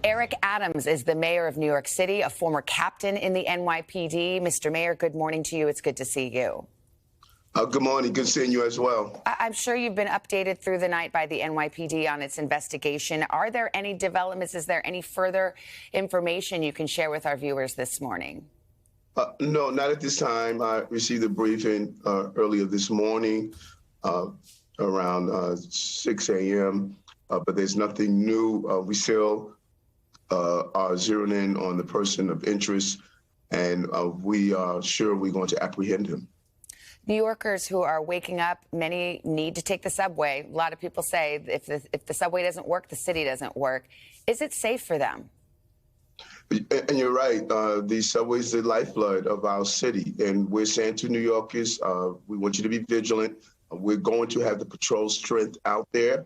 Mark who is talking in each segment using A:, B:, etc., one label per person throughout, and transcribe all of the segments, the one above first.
A: Eric Adams is the mayor of New York City, a former captain in the NYPD. Mr. Mayor, good morning to you. It's good to see you.
B: Good morning. Good seeing you as well.
A: I'm sure you've been updated through the night by the NYPD on its investigation. Are there any developments? Is there any further information you can share with our viewers this morning?
B: No, not at this time. I received a briefing earlier this morning around 6 a.m., but there's nothing new. We still are zeroing in on the person of interest, and we are sure we're going to apprehend him.
A: New Yorkers who are waking up, many need to take the subway. A lot of people say if the subway doesn't work, the city doesn't work. Is it safe for them?
B: And you're right. The subway is the lifeblood of our city. And we're saying to New Yorkers, we want you to be vigilant. We're going to have the patrol strength out there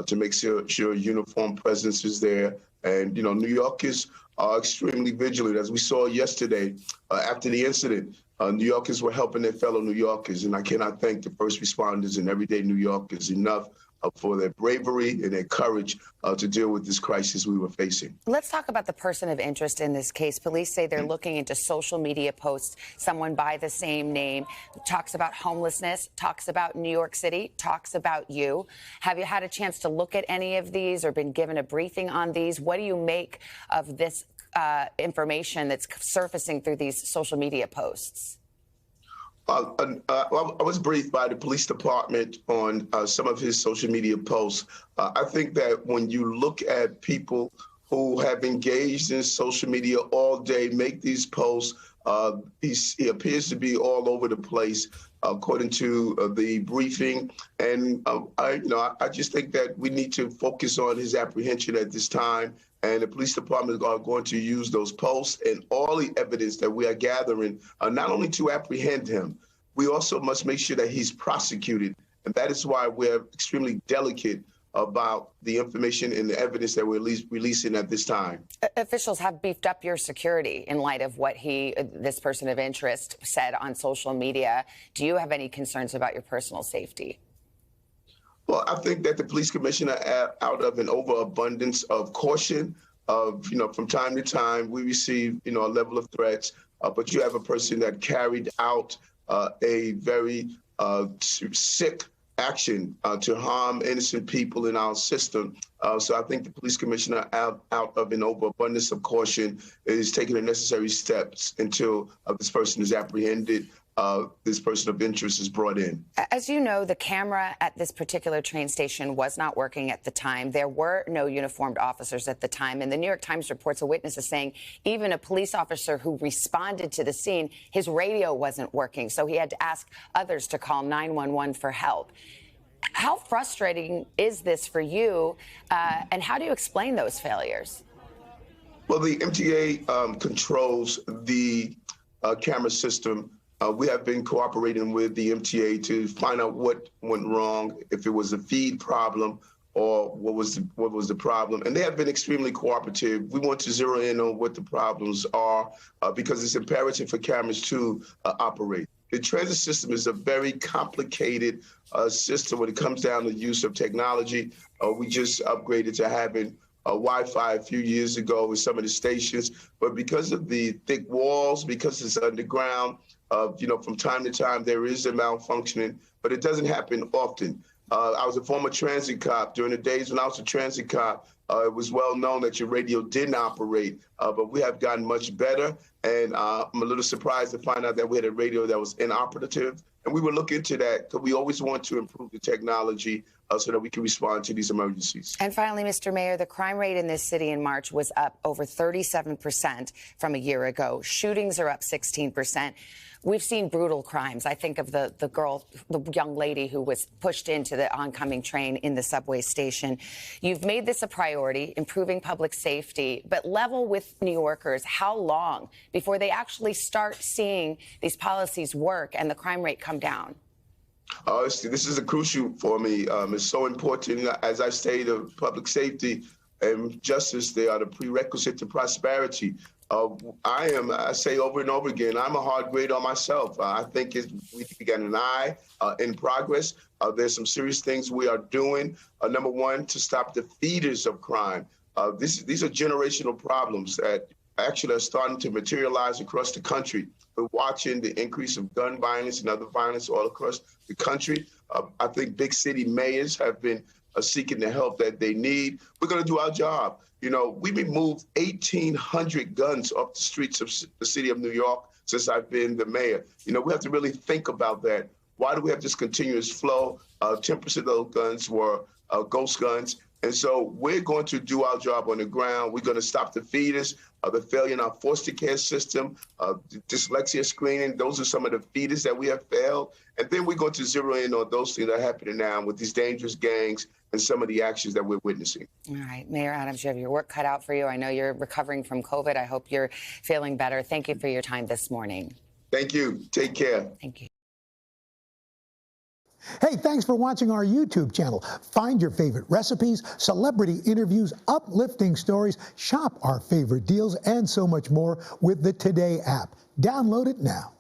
B: to make sure uniform presence is there. And, you know, New Yorkers are extremely vigilant. As we saw yesterday, after the incident, New Yorkers were helping their fellow New Yorkers. And I cannot thank the first responders and everyday New Yorkers enough for their bravery and their courage to deal with this crisis we were facing.
A: Let's talk about the person of interest in this case. Police say they're looking into social media posts. Someone by the same name talks about homelessness, talks about New York City, talks about you. Have you had a chance to look at any of these or been given a briefing on these? What do you make of this information that's surfacing through these social media posts?
B: I was briefed by the police department on some of his social media posts. I think that when you look at people who have engaged in social media all day, make these posts, he appears to be all over the place, according to the briefing. And I just think that we need to focus on his apprehension at this time. And the police department are going to use those posts and all the evidence that we are gathering, not only to apprehend him, we also must make sure that he's prosecuted. And that is why we're extremely delicate about the information and the evidence that we're releasing at this time.
A: Officials have beefed up your security in light of what this person of interest said on social media. Do you have any concerns about your personal safety?
B: Well, I think that the police commissioner, out of an overabundance of caution, from time to time, we receive, a level of threats, but you have a person that carried out a very sick action to harm innocent people in our system. So I think the police commissioner, out of an overabundance of caution, is taking the necessary steps until this person is apprehended. This person of interest is brought in.
A: As you know, the camera at this particular train station was not working at the time. There were no uniformed officers at the time. And the New York Times reports a witness is saying even a police officer who responded to the scene, his radio wasn't working. So he had to ask others to call 911 for help. How frustrating is this for you? And how do you explain those failures?
B: Well, the MTA controls the camera system. We have been cooperating with the MTA to find out what went wrong, if it was a feed problem or what was the problem. And they have been extremely cooperative. We want to zero in on what the problems are because it's imperative for cameras to operate. The transit system is a very complicated system when it comes down to the use of technology. We just upgraded to having Wi-Fi a few years ago with some of the stations, but because of the thick walls, because it's underground, from time to time there is a malfunctioning, but it doesn't happen often. I was a former transit cop. During the days when I was a transit cop, it was well known that your radio didn't operate, but we have gotten much better. And I'm a little surprised to find out that we had a radio that was inoperative. And we will look into that because we always want to improve the technology so that we can respond to these emergencies.
A: And finally, Mr. Mayor, the crime rate in this city in March was up over 37% from a year ago. Shootings are up 16%. We've seen brutal crimes. I think of the young lady who was pushed into the oncoming train in the subway station. You've made this a priority, improving public safety, but level with New Yorkers. How long before they actually start seeing these policies work and the crime rate come down?
B: This is a crucial for me. It's so important. As I stated, public safety and justice, they are the prerequisite to prosperity. I say over and over again, I'm a hard grader myself. I think we got an eye in progress. There's some serious things we are doing. Number one, to stop the feeders of crime. These are generational problems that actually are starting to materialize across the country. We're watching the increase of gun violence and other violence all across the country. I think big city mayors have been seeking the help that they need. We're going to do our job. You know, we removed 1,800 guns off the streets of the city of New York since I've been the mayor. You know, we have to really think about that. Why do we have this continuous flow? 10% of those guns were ghost guns. And so we're going to do our job on the ground. We're going to stop the feeders, the failure in our foster care system, dyslexia screening. Those are some of the feeders that we have failed. And then we're going to zero in on those things that are happening now with these dangerous gangs and some of the actions that we're witnessing.
A: All right, Mayor Adams, you have your work cut out for you. I know you're recovering from COVID. I hope you're feeling better. Thank you for your time this morning.
B: Thank you. Take care.
A: Thank you.
C: Hey, thanks for watching our YouTube channel. Find your favorite recipes, celebrity interviews, uplifting stories, shop our favorite deals, and so much more with the Today app. Download it now.